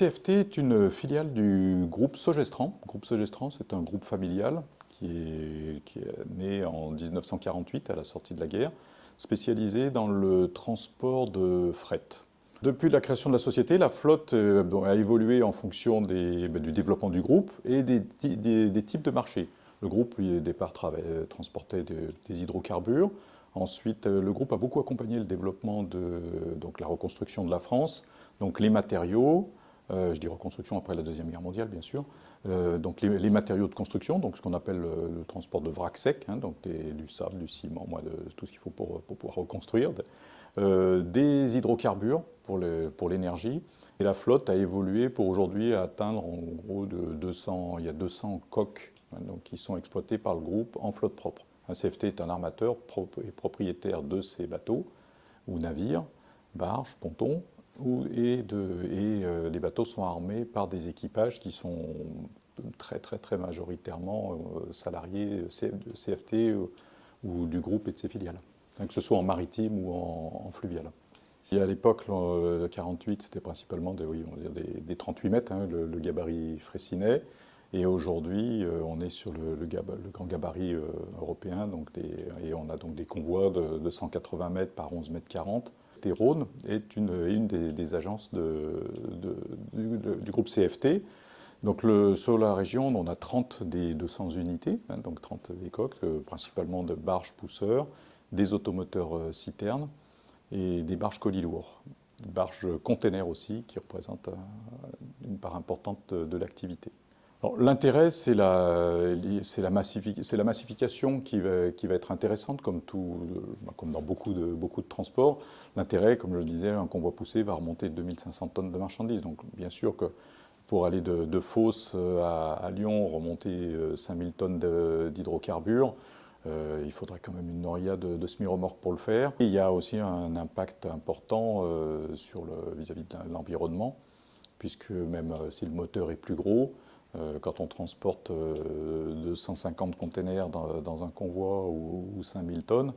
CFT est une filiale du groupe Sogestran. Le groupe Sogestran, c'est un groupe familial qui est né en 1948 à la sortie de la guerre, spécialisé dans le transport de fret. Depuis la création de la société, la flotte a évolué en fonction du développement du groupe et des types de marchés. Le groupe, au départ, transportait des hydrocarbures. Ensuite, le groupe a beaucoup accompagné le développement de la reconstruction de la France, donc les matériaux, je dis reconstruction après la Deuxième Guerre mondiale, bien sûr, donc les matériaux de construction, donc ce qu'on appelle le transport de vrac sec, hein, donc du sable, du ciment, tout ce qu'il faut pour pouvoir reconstruire, des hydrocarbures pour l'énergie. Et la flotte a évolué pour aujourd'hui atteindre en gros il y a 200 coques hein, donc, qui sont exploitées par le groupe en flotte propre. Un CFT est un armateur et propriétaire de ces bateaux ou navires, barges, pontons, les bateaux sont armés par des équipages qui sont très majoritairement salariés de CFT ou du groupe et de ses filiales, que ce soit en maritime ou en fluvial. Si à l'époque, le 48, c'était principalement des 38 mètres, hein, le gabarit Freycinet. Et aujourd'hui, on est sur le grand gabarit européen, et on a donc des convois de 180 mètres par 11 mètres 40. Rhône est une des agences du groupe CFT. Donc sur la région, on a 30 des 200 unités, hein, donc 30 des coques, principalement de barges pousseurs, des automoteurs citernes et des barges colis lourds. Des barges containers aussi, qui représentent une part importante de l'activité. L'intérêt, c'est la massification qui va être intéressante, comme dans beaucoup de transports. L'intérêt, comme je le disais, un convoi poussé va remonter de 2500 tonnes de marchandises. Donc bien sûr que pour aller de Fos à Lyon, remonter 5000 tonnes d'hydrocarbures, il faudrait quand même une noria de semi-remorque pour le faire. Et il y a aussi un impact important vis-à-vis de l'environnement, puisque même si le moteur est plus gros, quand on transporte 250 containers dans un convoi ou 5000 tonnes,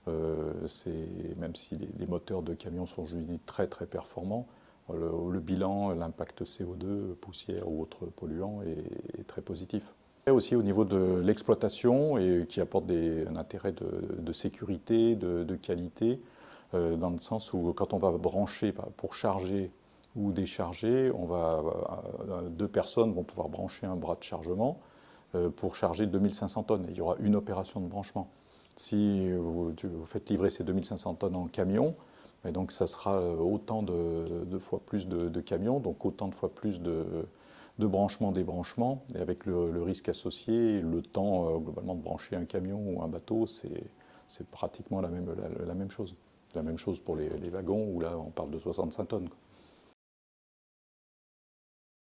même si les moteurs de camions sont aujourd'hui très performants, le bilan, l'impact CO2, poussière ou autres polluants est très positif. Et aussi au niveau de l'exploitation, et qui apporte un intérêt de sécurité, de qualité, dans le sens où quand on va brancher pour charger ou décharger, deux personnes vont pouvoir brancher un bras de chargement pour charger 2500 tonnes. Il y aura une opération de branchement. Si vous faites livrer ces 2500 tonnes en camion, et donc ça sera autant de fois plus de camions, donc autant de fois plus de branchements, débranchements, et avec le risque associé, le temps globalement de brancher un camion ou un bateau, c'est pratiquement la même chose. C'est la même chose pour les wagons, où là on parle de 65 tonnes.